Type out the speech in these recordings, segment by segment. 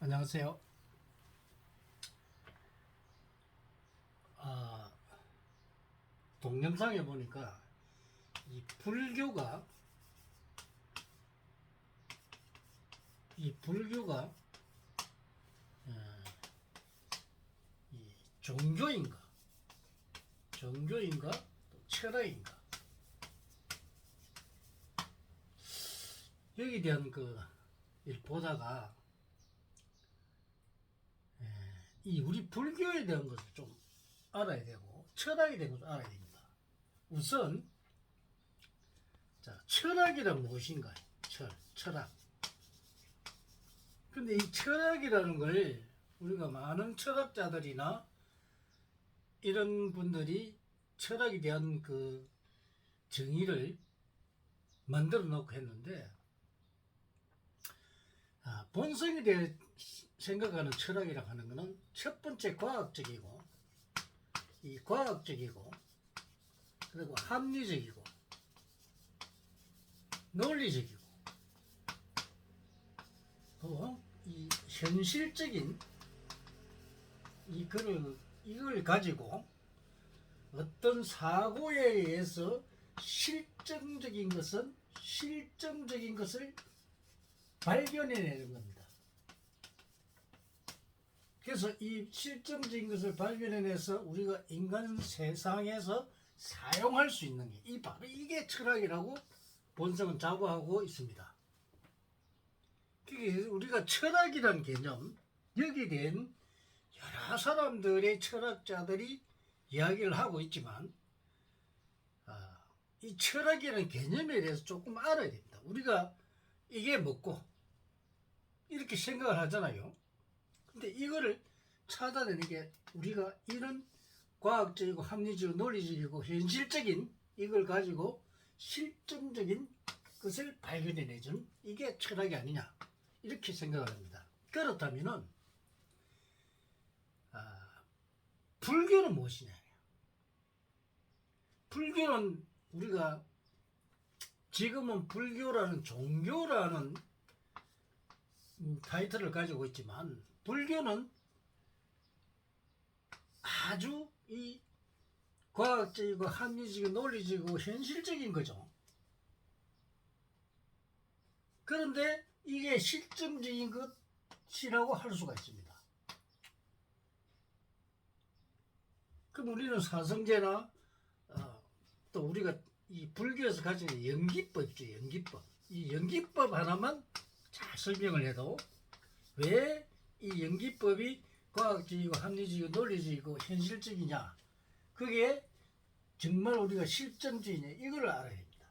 안녕하세요. 아, 동영상에 보니까 이 불교가 어, 이 종교인가 또 철학인가 여기에 대한 일 보다가 이 우리 불교에 대한 것을 좀 알아야 되고 철학에 대한 것을 알아야 됩니다. 우선 자, 철학이란 무엇인가요? 철학. 근데 이 철학이라는 걸 우리가 많은 철학자들이나 이런 분들이 철학에 대한 정의를 만들어 놓고 했는데, 본성에 대해 생각하는 철학이라고 하는 것은 첫 번째 과학적이고, 그리고 합리적이고, 논리적이고, 또 이 현실적인 이걸 가지고 어떤 사고에 의해서 실증적인 것을 발견해내는 겁니다. 그래서 이 실증적인 것을 발견해내서 우리가 인간 세상에서 사용할 수 있는 게 바로 이게 철학이라고 본성은 자부하고 있습니다. 우리가 철학이라는 개념, 여기에 대한 여러 사람들의 철학자들이 이야기를 하고 있지만, 이 철학이라는 개념에 대해서 조금 알아야 됩니다. 우리가 이게 뭐고 이렇게 생각을 하잖아요. 근데 이거를 찾아내는 게 우리가 이런 과학적이고 합리적이고 논리적이고 현실적인 이걸 가지고 실증적인 것을 발견해내준 이게 철학이 아니냐 이렇게 생각을 합니다. 그렇다면은 불교는 무엇이냐? 불교는 우리가 지금은 불교라는 종교라는 타이틀을 가지고 있지만, 불교는 아주 이 과학적이고 합리적이고 논리적이고 현실적인 거죠. 그런데 이게 실증적인 것이라고 할 수가 있습니다. 그럼 우리는 사성제나 또 우리가 이 불교에서 가진 연기법 있죠. 이 연기법 하나만 잘 설명을 해도 왜 이 연기법이 과학적이고 합리적이고 논리적이고 현실적이냐, 그게 정말 우리가 실증적이냐, 이걸 알아야 됩니다.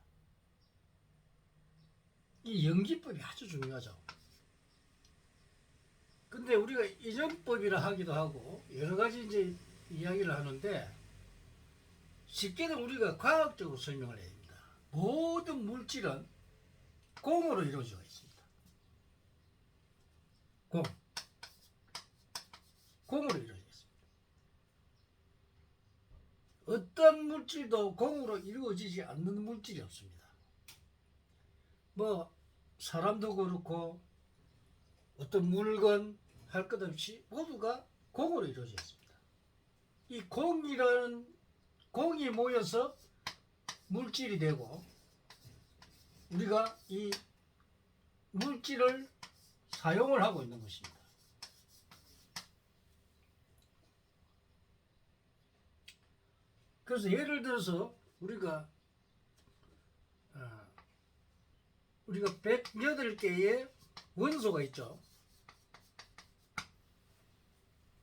이 연기법이 아주 중요하죠. 근데 우리가 인연법이라 하기도 하고 여러 가지 이제 이야기를 하는데, 쉽게는 우리가 과학적으로 설명을 해야 됩니다. 모든 물질은 공으로 이루어져 있습니다. 공으로 이루어져 있습니다. 어떤 물질도 공으로 이루어지지 않는 물질이 없습니다. 뭐 사람도 그렇고 어떤 물건 할 것 없이 모두가 공으로 이루어져 있습니다. 이 공이 모여서 물질이 되고, 우리가 이 물질을 사용을 하고 있는 것입니다. 그래서 예를 들어서 우리가 108개의 원소가 있죠.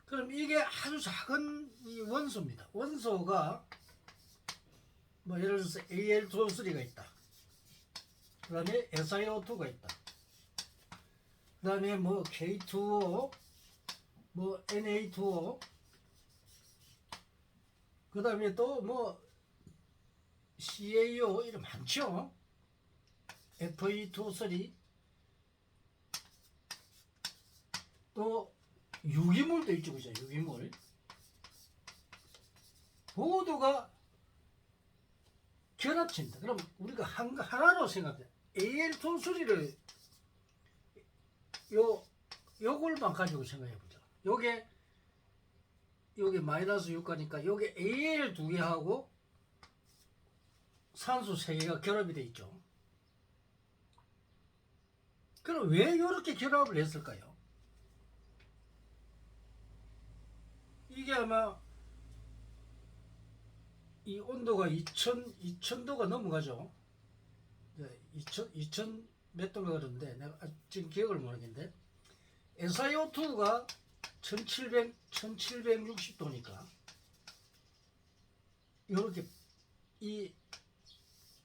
그럼 이게 아주 작은 이 원소입니다. 원소가 뭐 예를 들어서 Al2O3가 있다. 그 다음에 SiO2가 있다. 그 다음에 뭐 K2O, 뭐 Na2O, 그 다음에 또 뭐 CaO, 이런 많죠. Fe2O3, 또 유기물도 있죠. 그죠? 유기물. 모두가 결합체입니다. 그럼 우리가 하나로 생각해. Al2O3를 요걸만 가지고 생각해 보자. 요게 마이너스 6가니까 요게 Al 두 개하고 산소 3개가 결합이 돼 있죠. 그럼 왜 이렇게 결합을 했을까요? 이게 아마 이 온도가 2000도가 넘어가죠. 2000 몇 도가 그러는데 내가 지금 기억을 모르겠는데 SiO2가 1760도니까 이렇게 이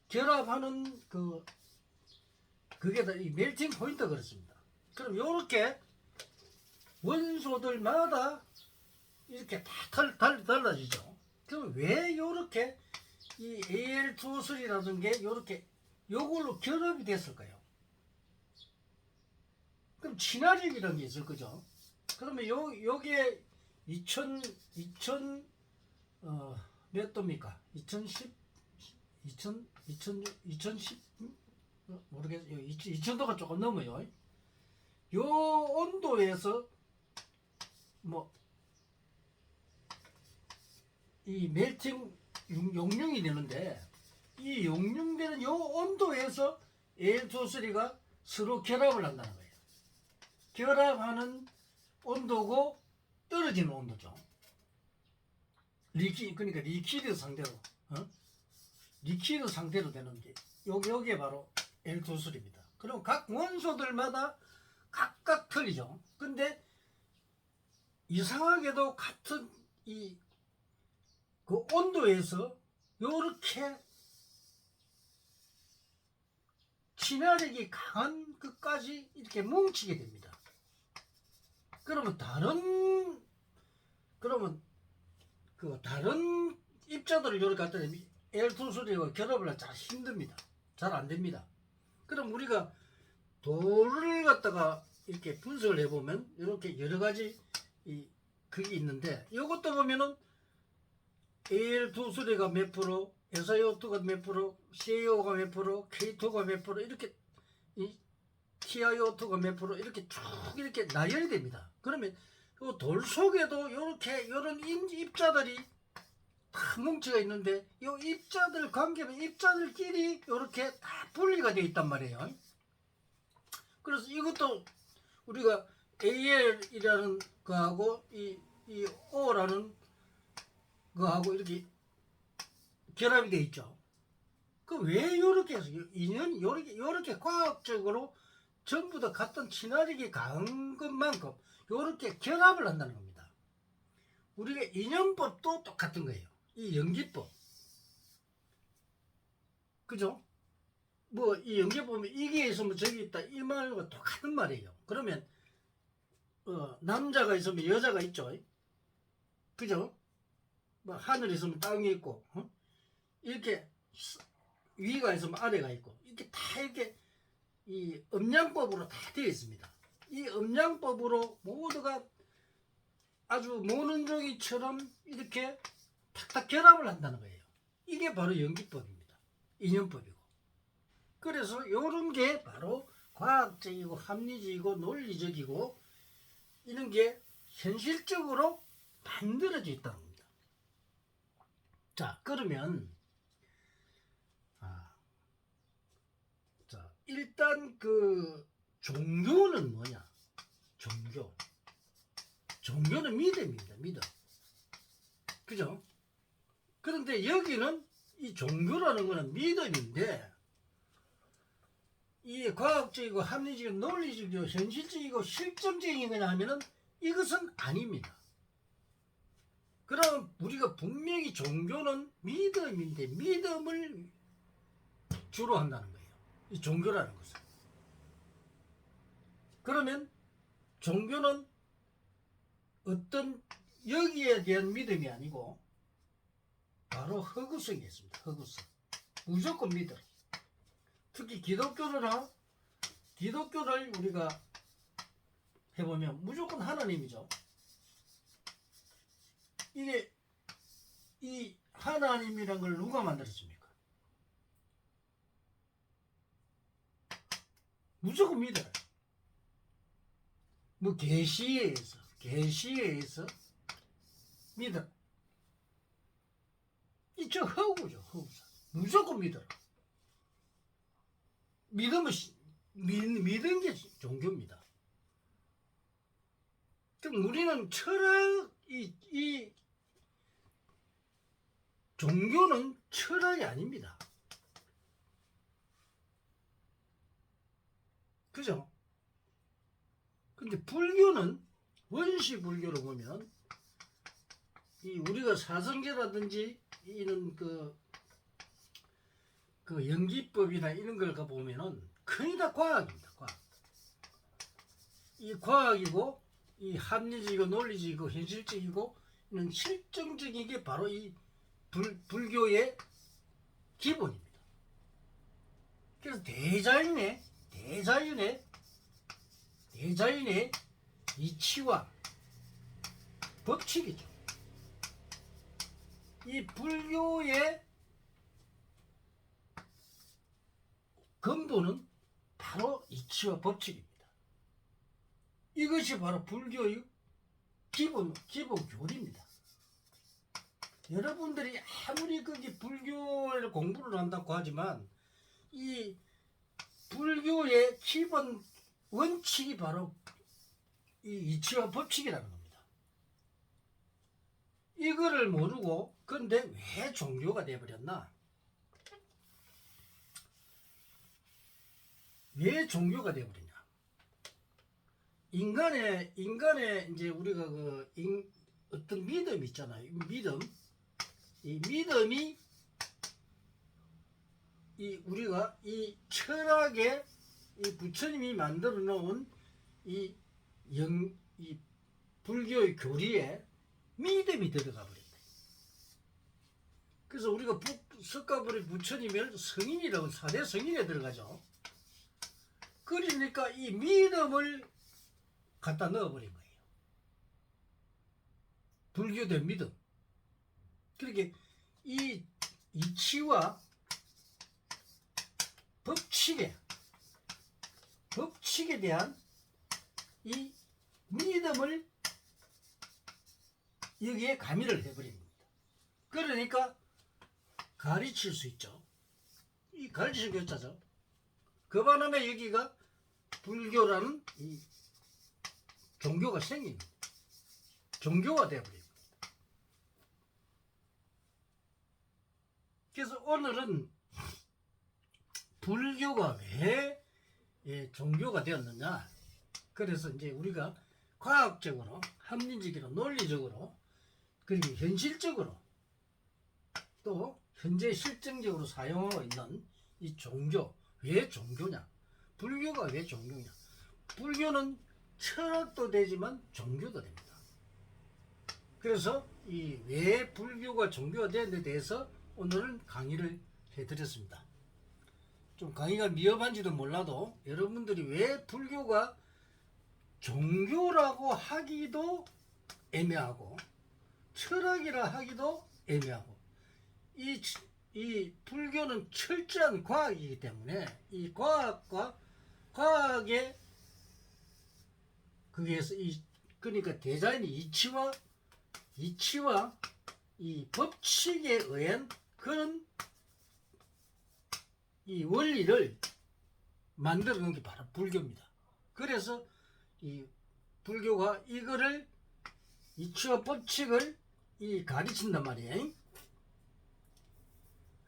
결합하는 그게 다 이 멜팅 포인트가 그렇습니다. 그럼 이렇게 원소들마다 이렇게 다 달라지죠. 그럼 왜 이렇게 이 Al2O3라는 게 이렇게 요걸로 결합이 됐을까요? 그럼 친화력이라는 게 있을 거죠. 그러면 요게 2000 몇 도입니까? 2010 모르겠어요. 2000도가 조금 넘어요. 요 온도에서 뭐 이 멜팅 용융이 되는데 이 용융되는 요 온도에서 Al2O3가 서로 결합을 한다는 거예요. 결합하는 온도고 떨어지는 온도죠. 그러니까 리퀴드 상태로 리퀴드 상태로 되는 게 요게 바로 Al2O3입니다. 그럼 각 원소들마다 각각 틀리죠. 근데 이상하게도 같은 그 온도에서 요렇게 친화력이 강한 것까지 이렇게 뭉치게 됩니다. 그러면 다른 입자들을 이렇게 갖다 대면 Al2O3와 결합을 하기 잘 힘듭니다. 잘 안 됩니다. 그럼 우리가 돌을 갖다가 이렇게 분석을 해보면 이렇게 여러 가지 그게 있는데 이것도 보면은 Al2O3가 몇 프로, SiO2가 몇 프로, CaO가 몇 프로, K2가 몇 프로 이렇게 TiO2가 몇 프로 이렇게 쭉 이렇게 나열이 됩니다. 그러면 돌 속에도 이렇게 이런 입자들이 다 뭉치가 있는데 이 입자들 관계는 입자들끼리 이렇게 다 분리가 되어 있단 말이에요. 그래서 이것도 우리가 Al이라는 거하고 이 O라는 거하고 이렇게 결합이 되어 있죠. 그 왜 이렇게 해서 인연이 이렇게 과학적으로 전부 다 같은 친화력이 강한 것만큼 이렇게 결합을 한다는 겁니다. 우리가 인연법도 똑같은 거예요. 이 연기법. 그죠? 뭐 이 연기법은 이게 있으면 저기 있다 이 말과 똑같은 말이에요. 그러면 남자가 있으면 여자가 있죠. 그죠? 뭐 하늘이 있으면 땅이 있고 이렇게 위가 있으면 아래가 있고 이렇게 다 이렇게 이 음양법으로 다 되어 있습니다. 이 음양법으로 모두가 아주 모는 종이처럼 이렇게 탁탁 결합을 한다는 거예요. 이게 바로 연기법입니다. 인연법이고. 그래서 이런 게 바로 과학적이고 합리적이고 논리적이고 이런 게 현실적으로 만들어져 있다는 겁니다. 자, 그러면 일단 그 종교는 뭐냐? 종교는 믿음입니다. 믿음. 그죠? 그런데 여기는 이 종교라는 거는 믿음인데 이 과학적이고 합리적이고 논리적이고 현실적이고 실증적인 거냐 하면은 이것은 아닙니다. 그럼 우리가 분명히 종교는 믿음인데 믿음을 주로 한다는 거예요. 이 종교라는 것은. 그러면 종교는 어떤 여기에 대한 믿음이 아니고 바로 허구성이 있습니다. 허구성. 무조건 믿음. 특히 기독교를 우리가 해보면 무조건 하나님이죠. 이게 이 하나님이란 걸 누가 만들었습니까? 무조건 믿어요. 뭐 계시에 의해서 믿어. 이저 허구죠, 허구사. 무조건 믿어라. 믿으면 믿은 게 종교입니다. 그럼 우리는 이 종교는 철학이 아닙니다. 그죠? 근데 불교는 원시 불교로 보면 이 우리가 사성제라든지 이런 그 연기법이나 이런 걸 가보면은 거의 다 과학입니다. 과학. 이 과학이고 이 합리적이고 논리적이고 현실적이고 이런 실정적인 게 바로 이 불교의 기본입니다. 그래서 대자연의 이치와 법칙이죠. 이 불교의 근본은 바로 이치와 법칙입니다. 이것이 바로 불교의 기본 교리입니다. 여러분들이 아무리 거기 불교를 공부를 한다고 하지만 이 불교의 기본 원칙이 바로 이 이치와 법칙이라는 겁니다. 이거를 모르고 근데 왜 종교가 되어버렸나? 왜 종교가 되어버렸냐? 인간의 이제 우리가 어떤 믿음 있잖아요. 이 믿음이 우리가 이 철학에 이 부처님이 만들어 놓은 이 불교의 교리에 믿음이 들어가 버린다. 그래서 우리가 석가모니 부처님을 성인이라고 4대 성인에 들어가죠. 그러니까 이 믿음을 갖다 넣어버린 거예요. 불교된 믿음. 그렇게 이 이치와 법칙에 대한 이 믿음을 여기에 가미를 해버린 겁니다. 그러니까 가르칠 수 있죠. 이 가르치는 교자죠. 그 반면에 여기가 불교라는 이 종교가 생깁니다. 종교가 되어버립니다. 그래서 오늘은 불교가 왜 종교가 되었느냐. 그래서 이제 우리가 과학적으로, 합리적으로, 논리적으로, 그리고 현실적으로 또 현재 실증적으로 사용하고 있는 이 종교, 왜 종교냐? 불교가 왜 종교냐? 불교는 철학도 되지만 종교도 됩니다. 그래서 이 왜 불교가 종교가 되는 데 대해서 오늘은 강의를 해드렸습니다. 좀 강의가 위험한지도 몰라도 여러분들이 왜 불교가 종교라고 하기도 애매하고 철학이라 하기도 애매하고 이 불교는 철저한 과학이기 때문에 이 과학의 거기에서 그러니까 대자연의 이치와 이 법칙에 의한 그런 이 원리를 만들어 놓은 게 바로 불교입니다. 그래서 이 불교가 이거를 이치와 법칙을 가르친단 말이에요.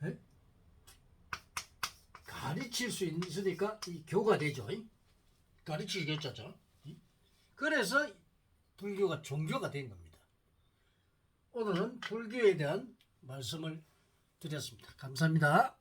에? 가르칠 수 있으니까 이 교가 되죠. 가르치기 교자죠. 그래서 불교가 종교가 된 겁니다. 오늘은 불교에 대한 말씀을 드렸습니다. 감사합니다.